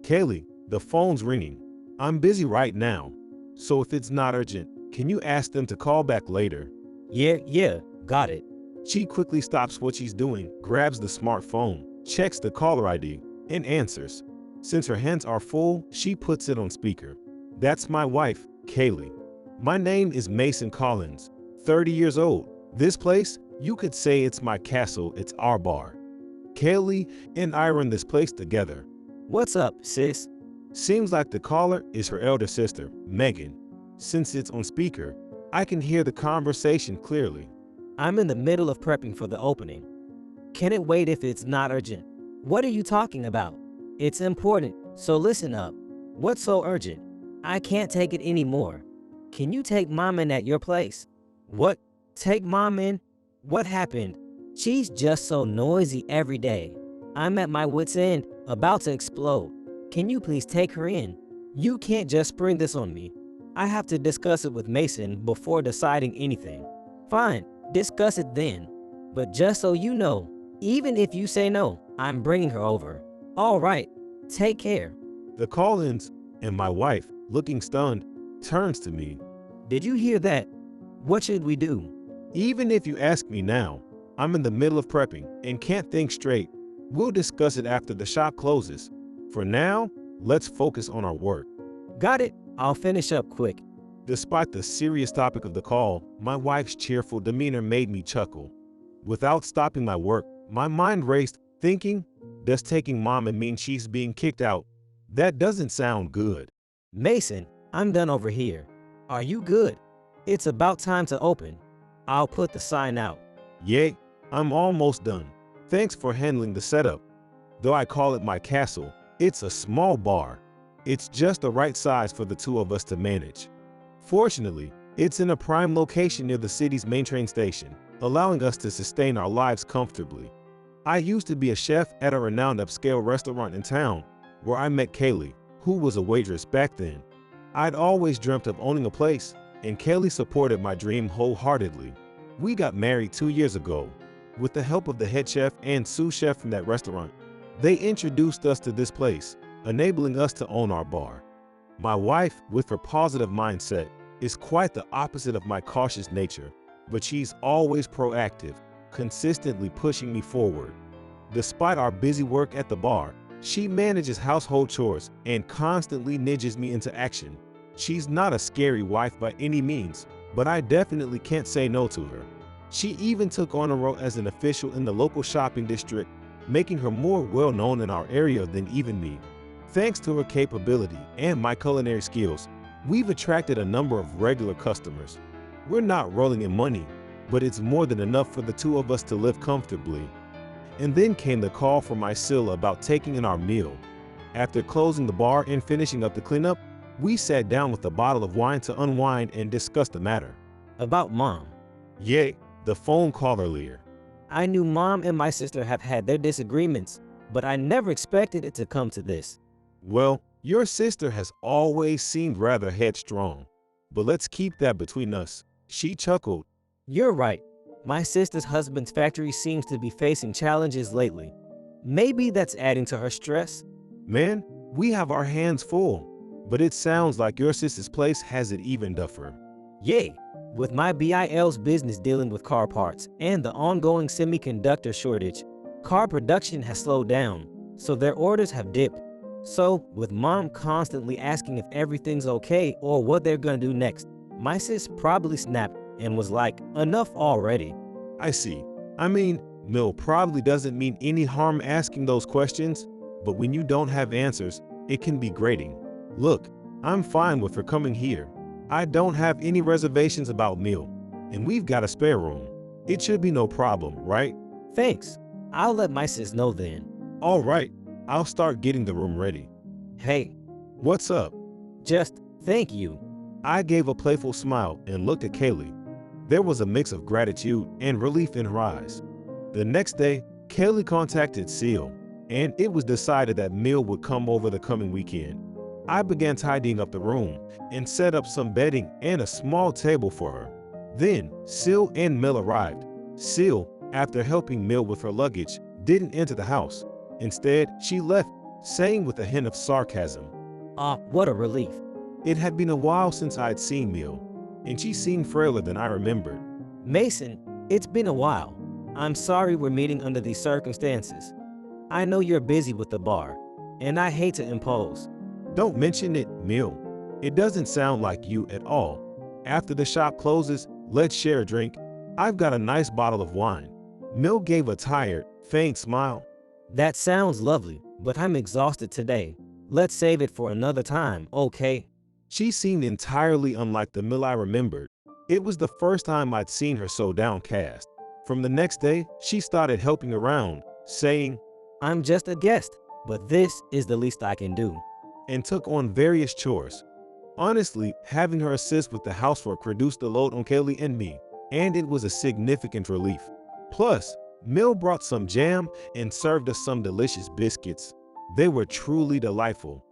Kaylee, the phone's ringing. I'm busy right now. So if it's not urgent, can you ask them to call back later? Yeah, got it. She quickly stops what she's doing, grabs the smartphone, checks the caller ID, and answers. Since her hands are full, she puts it on speaker. That's my wife, Kaylee. My name is Mason Collins, 30 years old. This place, you could say it's my castle, it's our bar. Kaylee and I run this place together. What's up, sis? Seems like the caller is her elder sister, Megan. Since it's on speaker, I can hear the conversation clearly. I'm in the middle of prepping for the opening. Can it wait if it's not urgent? What are you talking about? It's important, so listen up. What's so urgent? I can't take it anymore. Can you take Mom in at your place? What? Take Mom in? What happened? She's just so noisy every day. I'm at my wit's end, about to explode. Can you please take her in? You can't just spring this on me. I have to discuss it with Mason before deciding anything. Fine, discuss it then. But just so you know, even if you say no, I'm bringing her over. All right, take care. The call ends, and my wife, looking stunned, turns to me. Did you hear that? What should we do? Even if you ask me now, I'm in the middle of prepping and can't think straight. We'll discuss it after the shop closes. For now, let's focus on our work. Got it. I'll finish up quick. Despite the serious topic of the call, my wife's cheerful demeanor made me chuckle. Without stopping my work, my mind raced, thinking, does taking Mom and mean she's being kicked out? That doesn't sound good. Mason, I'm done over here. Are you good? It's about time to open. I'll put the sign out. Yay, I'm almost done. Thanks for handling the setup. Though I call it my castle, it's a small bar. It's just the right size for the two of us to manage. Fortunately, it's in a prime location near the city's main train station, allowing us to sustain our lives comfortably. I used to be a chef at a renowned upscale restaurant in town, where I met Kaylee, who was a waitress back then. I'd always dreamt of owning a place, and Kaylee supported my dream wholeheartedly. We got married 2 years ago. With the help of the head chef and sous chef from that restaurant, they introduced us to this place, enabling us to own our bar. My wife, with her positive mindset, is quite the opposite of my cautious nature, but she's always proactive, consistently pushing me forward. Despite our busy work at the bar, she manages household chores and constantly nudges me into action. She's not a scary wife by any means, but I definitely can't say no to her. She even took on a role as an official in the local shopping district, making her more well-known in our area than even me. Thanks to her capability and my culinary skills, we've attracted a number of regular customers. We're not rolling in money, but it's more than enough for the two of us to live comfortably. And then came the call from my Scylla about taking in our meal. After closing the bar and finishing up the cleanup, we sat down with a bottle of wine to unwind and discuss the matter. About Mom. Yay, the phone call earlier. I knew Mom and my sister have had their disagreements, but I never expected it to come to this. Well, your sister has always seemed rather headstrong, but let's keep that between us. She chuckled. You're right. My sister's husband's factory seems to be facing challenges lately. Maybe that's adding to her stress. Man, we have our hands full, but it sounds like your sister's place has it even tougher. Yay! With my BIL's business dealing with car parts and the ongoing semiconductor shortage, car production has slowed down, so their orders have dipped. So, with Mom constantly asking if everything's okay or what they're gonna do next, my sis probably snapped and was like, enough already. I see. I mean, Mill probably doesn't mean any harm asking those questions, but when you don't have answers, it can be grating. Look, I'm fine with her coming here. I don't have any reservations about Mill, and we've got a spare room. It should be no problem, right? Thanks. I'll let my sis know then. All right, I'll start getting the room ready. Hey. What's up? Just thank you. I gave a playful smile and looked at Kaylee. There was a mix of gratitude and relief in her eyes. The next day, Kaylee contacted Seal, and it was decided that Mill would come over the coming weekend. I began tidying up the room and set up some bedding and a small table for her. Then, Seal and Mill arrived. Seal, after helping Mill with her luggage, didn't enter the house. Instead, she left, saying with a hint of sarcasm. Ah, what a relief. It had been a while since I'd seen Mill, and she seemed frailer than I remembered. Mason, it's been a while. I'm sorry we're meeting under these circumstances. I know you're busy with the bar, and I hate to impose. Don't mention it, Mill. It doesn't sound like you at all. After the shop closes, let's share a drink. I've got a nice bottle of wine. Mill gave a tired, faint smile. That sounds lovely, but I'm exhausted today. Let's save it for another time, okay? She seemed entirely unlike the Mill I remembered. It was the first time I'd seen her so downcast. From the next day, she started helping around, saying, I'm just a guest, but this is the least I can do. And took on various chores. Honestly, having her assist with the housework reduced the load on Kaylee and me, and it was a significant relief. Plus, Mill brought some jam and served us some delicious biscuits. They were truly delightful.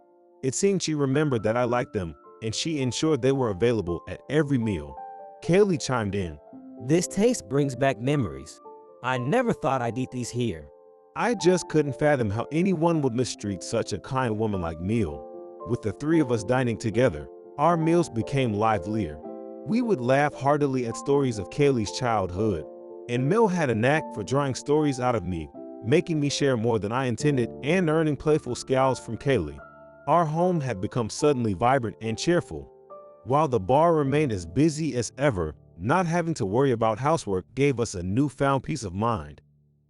It seemed she remembered that I liked them, and she ensured they were available at every meal. Kaylee chimed in. This taste brings back memories. I never thought I'd eat these here. I just couldn't fathom how anyone would mistreat such a kind woman like Mill. With the three of us dining together, our meals became livelier. We would laugh heartily at stories of Kaylee's childhood, and Mill had a knack for drawing stories out of me, making me share more than I intended and earning playful scowls from Kaylee. Our home had become suddenly vibrant and cheerful. While the bar remained as busy as ever, not having to worry about housework gave us a newfound peace of mind.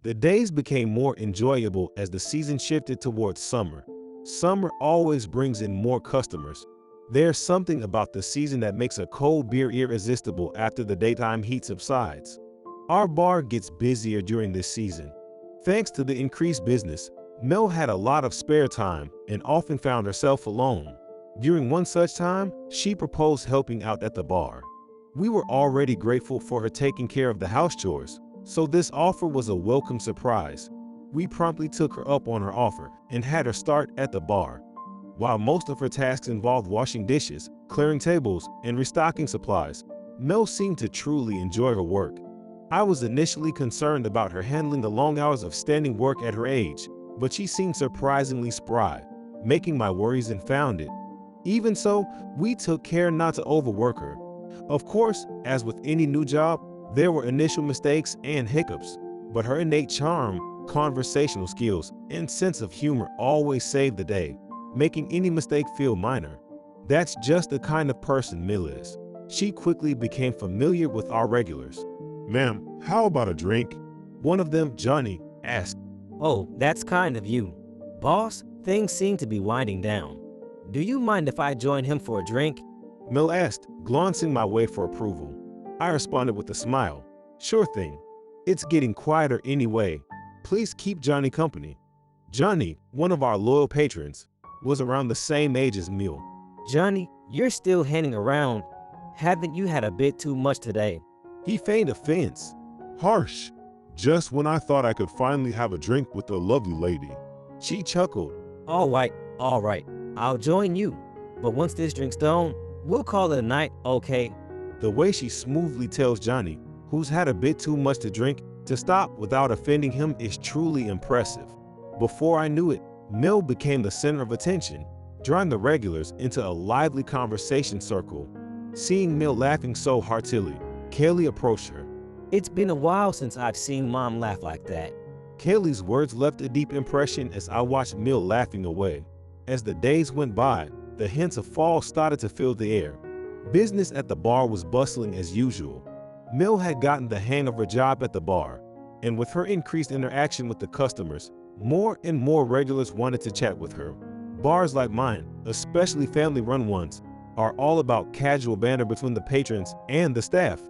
The days became more enjoyable as the season shifted towards summer. Summer always brings in more customers. There's something about the season that makes a cold beer irresistible after the daytime heat subsides. Our bar gets busier during this season. Thanks to the increased business, Mel had a lot of spare time and often found herself alone. During one such time, she proposed helping out at the bar. We were already grateful for her taking care of the house chores, so this offer was a welcome surprise. We promptly took her up on her offer and had her start at the bar. While most of her tasks involved washing dishes, clearing tables, and restocking supplies, Mel seemed to truly enjoy her work. I was initially concerned about her handling the long hours of standing work at her age, but she seemed surprisingly spry, making my worries unfounded. Even so, we took care not to overwork her. Of course, as with any new job, there were initial mistakes and hiccups, but her innate charm, conversational skills, and sense of humor always saved the day, making any mistake feel minor. That's just the kind of person Mill is. She quickly became familiar with our regulars. Ma'am, how about a drink? One of them, Johnny, asked. Oh, that's kind of you. Boss, things seem to be winding down. Do you mind if I join him for a drink? Mill asked, glancing my way for approval. I responded with a smile. Sure thing. It's getting quieter anyway. Please keep Johnny company. Johnny, one of our loyal patrons, was around the same age as Mill. Johnny, you're still hanging around. Haven't you had a bit too much today? He feigned offense. Harsh. Just when I thought I could finally have a drink with a lovely lady. She chuckled. All right. I'll join you. But once this drink's done, we'll call it a night, okay? The way she smoothly tells Johnny, who's had a bit too much to drink, to stop without offending him is truly impressive. Before I knew it, Mill became the center of attention, drawing the regulars into a lively conversation circle. Seeing Mill laughing so heartily, Kaylee approached her. It's been a while since I've seen Mom laugh like that. Kaylee's words left a deep impression as I watched Mill laughing away. As the days went by, the hints of fall started to fill the air. Business at the bar was bustling as usual. Mill had gotten the hang of her job at the bar, and with her increased interaction with the customers, more and more regulars wanted to chat with her. Bars like mine, especially family-run ones, are all about casual banter between the patrons and the staff.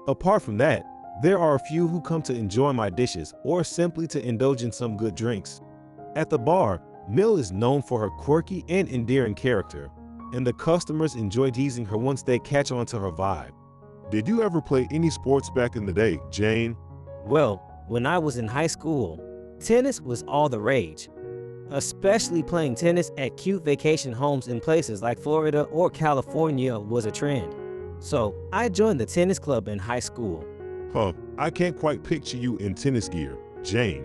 Apart from that, there are a few who come to enjoy my dishes or simply to indulge in some good drinks. At the bar, Mill is known for her quirky and endearing character, and the customers enjoy teasing her once they catch on to her vibe. Did you ever play any sports back in the day, Jane? Well, when I was in high school, tennis was all the rage. Especially playing tennis at cute vacation homes in places like Florida or California was a trend. So I joined the tennis club in high school. Huh, I can't quite picture you in tennis gear, Jane.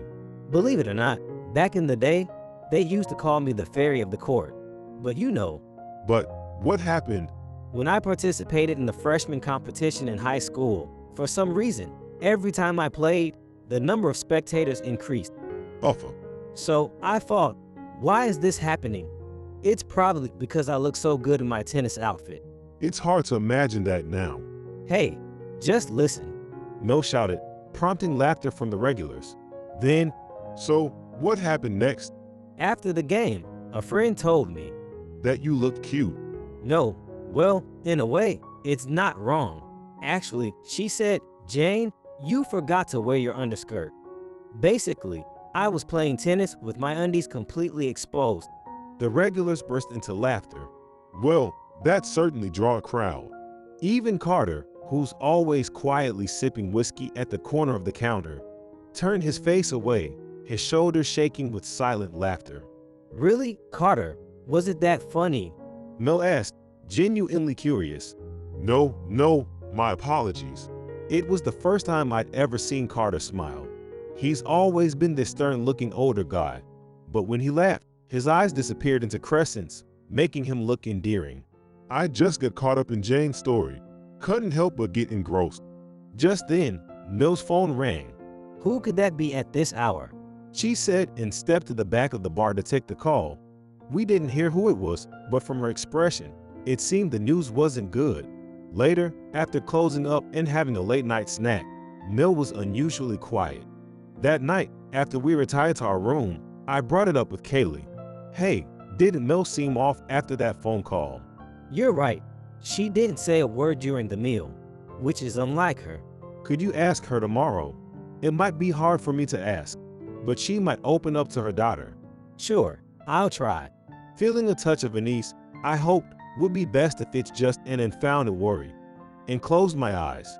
Believe it or not, back in the day, They used to call me the fairy of the court. But you know, But what happened? when I participated in the freshman competition in high school, for some reason, every time I played, the number of spectators increased. Uffa. So I thought, why is this happening? It's probably because I look so good in my tennis outfit. It's hard to imagine that now. Hey, just listen. Mel shouted, prompting laughter from the regulars. Then, So, what happened next? After the game, a friend told me, That you looked cute. no, well, in a way, it's not wrong. Actually, she said, Jane, you forgot to wear your underskirt. Basically, I was playing tennis with my undies completely exposed. the regulars burst into laughter. Well, that certainly draw a crowd. Even Carter, who's always quietly sipping whiskey at the corner of the counter, turned his face away, his shoulders shaking with silent laughter. Really, Carter, was it that funny? Mel asked, genuinely curious. No, my apologies. It was the first time I'd ever seen Carter smile. He's always been this stern-looking older guy, but when he laughed, his eyes disappeared into crescents, making him look endearing. I just got caught up in Jane's story. Couldn't help but get engrossed. Just then, Mel's phone rang. Who could that be at this hour? She said and stepped to the back of the bar to take the call. We didn't hear who it was, but from her expression, it seemed the news wasn't good. Later, after closing up and having a late-night snack, Mel was unusually quiet. That night, after we retired to our room, I brought it up with Kaylee. Hey, didn't Mel seem off after that phone call? You're right. She didn't say a word during the meal, which is unlike her. Could you ask her tomorrow? It might be hard for me to ask, but she might open up to her daughter. Sure, I'll try. Feeling a touch of unease, I hoped would be best if it's just an unfounded worry, and closed my eyes.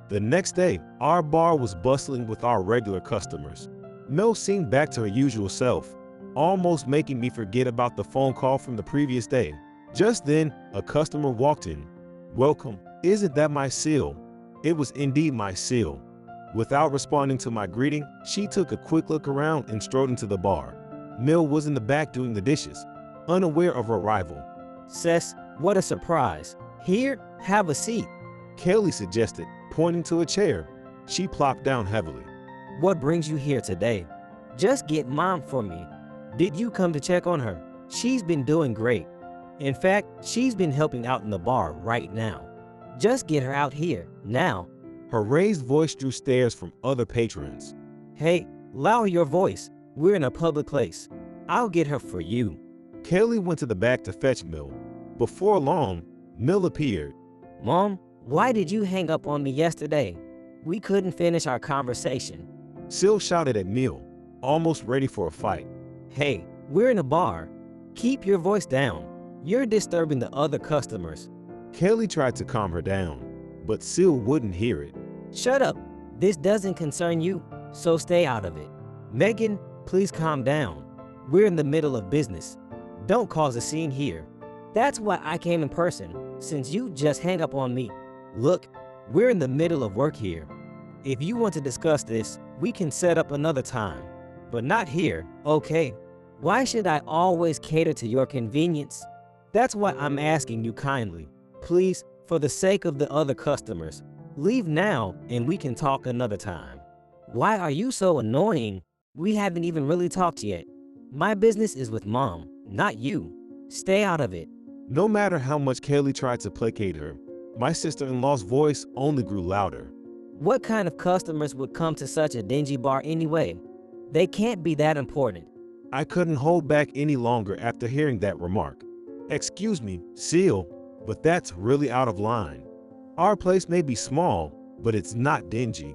The next day, our bar was bustling with our regular customers. Mel seemed back to her usual self, almost making me forget about the phone call from the previous day. Just then, a customer walked in. Welcome, isn't that my seal? It was indeed my seal. Without responding to my greeting, she took a quick look around and strode into the bar. Mel was in the back doing the dishes, unaware of her arrival. Cess, what a surprise. Here, have a seat. Kaylee suggested, pointing to a chair. She plopped down heavily. What brings you here today? Just get Mom for me. Did you come to check on her? She's been doing great. In fact, she's been helping out in the bar right now. Just get her out here, now. Her raised voice drew stares from other patrons. Hey, lower your voice. We're in a public place. I'll get her for you. Kaylee went to the back to fetch Mel. Before long, Mel appeared. Mom, why did you hang up on me yesterday? We couldn't finish our conversation. Sil shouted at Mel, almost ready for a fight. Hey, we're in a bar. Keep your voice down. You're disturbing the other customers. Kaylee tried to calm her down, but Sil wouldn't hear it. Shut up. This doesn't concern you, so stay out of it. Megan, please calm down. We're in the middle of business. Don't cause a scene here. That's why I came in person, since you just hang up on me. Look, we're in the middle of work here. If you want to discuss this, we can set up another time. But not here, okay? Why should I always cater to your convenience? That's why I'm asking you kindly. Please, for the sake of the other customers, leave now and we can talk another time. Why are you so annoying? We haven't even really talked yet. My business is with Mom, not you. Stay out of it. No matter how much Kaylee tried to placate her, my sister-in-law's voice only grew louder. What kind of customers would come to such a dingy bar anyway? They can't be that important. I couldn't hold back any longer after hearing that remark. Excuse me, Seal, but that's really out of line. Our place may be small, but it's not dingy.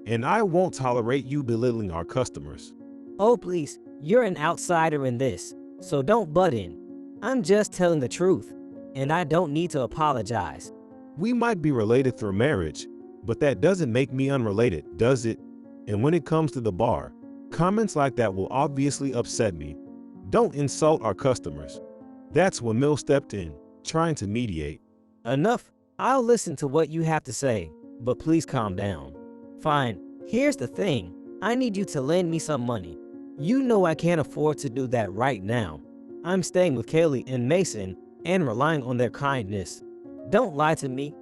And I won't tolerate you belittling our customers. Oh please, you're an outsider in this, so don't butt in. I'm just telling the truth, and I don't need to apologize. We might be related through marriage, but that doesn't make me unrelated, does it? And when it comes to the bar, comments like that will obviously upset me. Don't insult our customers. That's when Mill stepped in, trying to mediate. Enough. I'll listen to what you have to say, but please calm down. Fine. Here's the thing. I need you to lend me some money. You know I can't afford to do that right now. I'm staying with Kaylee and Mason and relying on their kindness. Don't lie to me.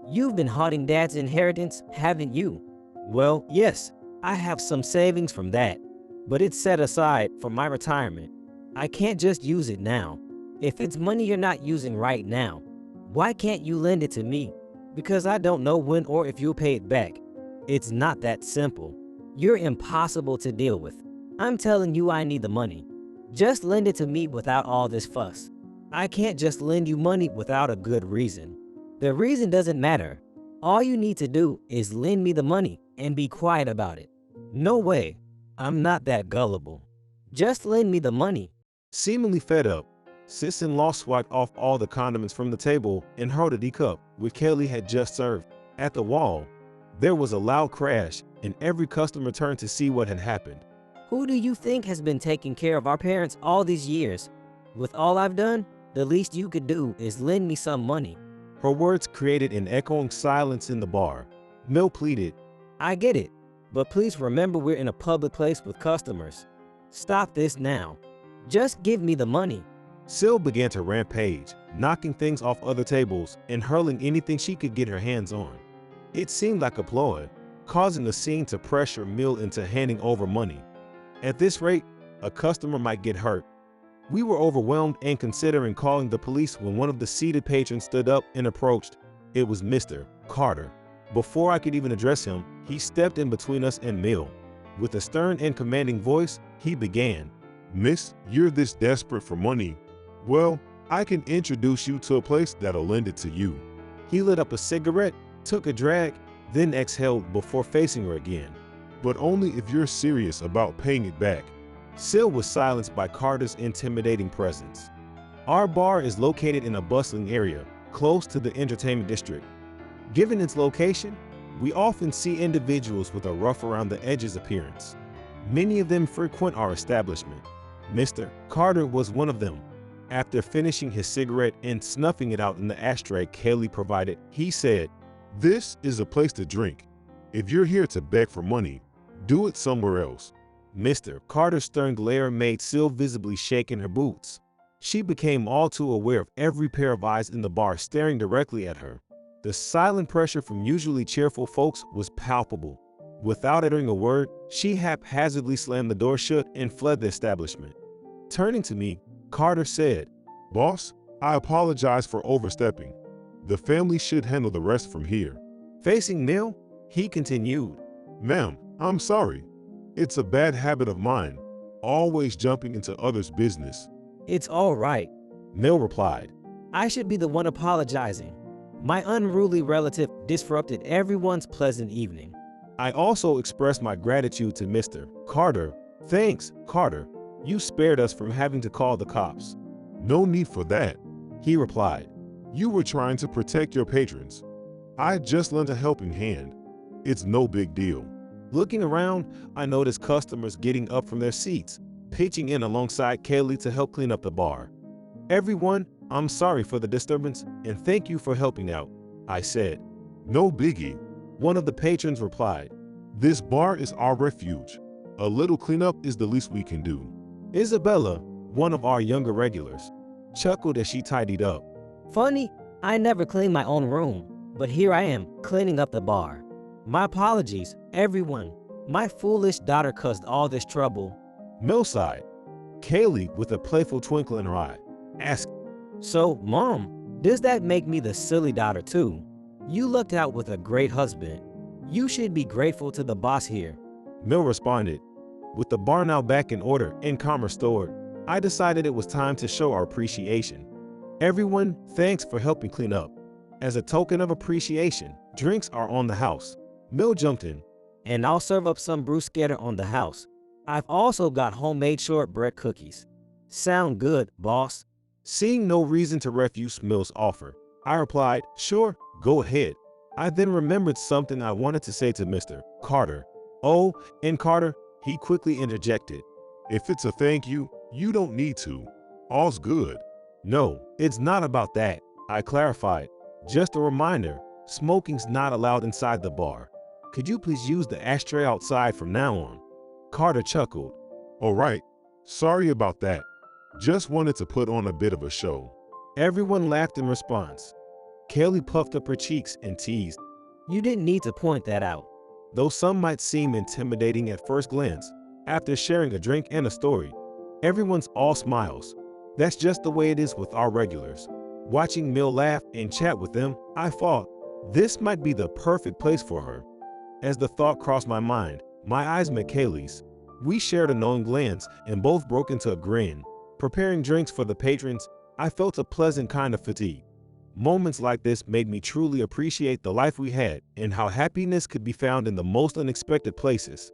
You've been haunting Dad's inheritance, haven't you? Well, yes, I have some savings from that, but it's set aside for my retirement. I can't just use it now. If it's money you're not using right now, why can't you lend it to me? Because I don't know when or if you'll pay it back. It's not that simple. You're impossible to deal with. I'm telling you I need the money. Just lend it to me without all this fuss. I can't just lend you money without a good reason. The reason doesn't matter. All you need to do is lend me the money and be quiet about it. No way. I'm not that gullible. Just lend me the money. Seemingly fed up, sis-in-law swiped off all the condiments from the table and hurled a teacup, which Kelly had just served, at the wall. There was a loud crash, and every customer turned to see what had happened. Who do you think has been taking care of our parents all these years? With all I've done, the least you could do is lend me some money. Her words created an echoing silence in the bar. Mill pleaded, I get it, but please remember we're in a public place with customers. Stop this now. Just give me the money. Sil began to rampage, knocking things off other tables and hurling anything she could get her hands on. It seemed like a ploy, causing the scene to pressure Mill into handing over money. At this rate, a customer might get hurt. We were overwhelmed and considering calling the police when one of the seated patrons stood up and approached. It was Mr. Carter. Before I could even address him, he stepped in between us and Mill. With a stern and commanding voice, he began. Miss, you're this desperate for money. Well, I can introduce you to a place that'll lend it to you. He lit up a cigarette, took a drag, then exhaled before facing her again. But only if you're serious about paying it back. Sil was silenced by Carter's intimidating presence. Our bar is located in a bustling area, close to the entertainment district. Given its location, we often see individuals with a rough around the edges appearance. Many of them frequent our establishment. Mr. Carter was one of them. After finishing his cigarette and snuffing it out in the ashtray Kaylee provided, he said, This is a place to drink. If you're here to beg for money, do it somewhere else. Mr. Carter's stern glare made Sil visibly shake in her boots. She became all too aware of every pair of eyes in the bar staring directly at her. The silent pressure from usually cheerful folks was palpable. Without uttering a word, she haphazardly slammed the door shut and fled the establishment. Turning to me, Carter said, Boss, I apologize for overstepping. The family should handle the rest from here. Facing Mill, he continued, Ma'am, I'm sorry. It's a bad habit of mine, always jumping into others' business. It's all right. Mill replied. I should be the one apologizing. My unruly relative disrupted everyone's pleasant evening. I also expressed my gratitude to Mr. Carter. Thanks, Carter. You spared us from having to call the cops. No need for that, he replied. You were trying to protect your patrons. I just lent a helping hand. It's no big deal. Looking around, I noticed customers getting up from their seats, pitching in alongside Kaylee to help clean up the bar. Everyone, I'm sorry for the disturbance and thank you for helping out, I said. No biggie, one of the patrons replied. This bar is our refuge. A little cleanup is the least we can do. Isabella, one of our younger regulars, chuckled as she tidied up. Funny, I never clean my own room, but here I am cleaning up the bar. My apologies, everyone. My foolish daughter caused all this trouble. Mill sighed. Kaylee, with a playful twinkle in her eye, asked, So, Mom, does that make me the silly daughter too? You lucked out with a great husband. You should be grateful to the boss here. Mill responded. With the bar now back in order and commerce restored, I decided it was time to show our appreciation. Everyone, thanks for helping clean up. As a token of appreciation, drinks are on the house. Mill jumped in. And I'll serve up some bruschetta on the house. I've also got homemade shortbread cookies. Sound good, boss? Seeing no reason to refuse Mill's offer, I replied, sure, go ahead. I then remembered something I wanted to say to Mr. Carter. Oh, and Carter, he quickly interjected. If it's a thank you, you don't need to. All's good. No, it's not about that, I clarified. Just a reminder, smoking's not allowed inside the bar. Could you please use the ashtray outside from now on? Carter chuckled. All right. Sorry about that. Just wanted to put on a bit of a show. Everyone laughed in response. Kaylee puffed up her cheeks and teased, You didn't need to point that out. though some might seem intimidating at first glance. After sharing a drink and a story, everyone's all smiles. That's just the way it is with our regulars. Watching Mill laugh and chat with them, I thought, this might be the perfect place for her. As the thought crossed my mind, my eyes met Kaylee's. We shared a knowing glance and both broke into a grin. Preparing drinks for the patrons, I felt a pleasant kind of fatigue. Moments like this made me truly appreciate the life we had and how happiness could be found in the most unexpected places.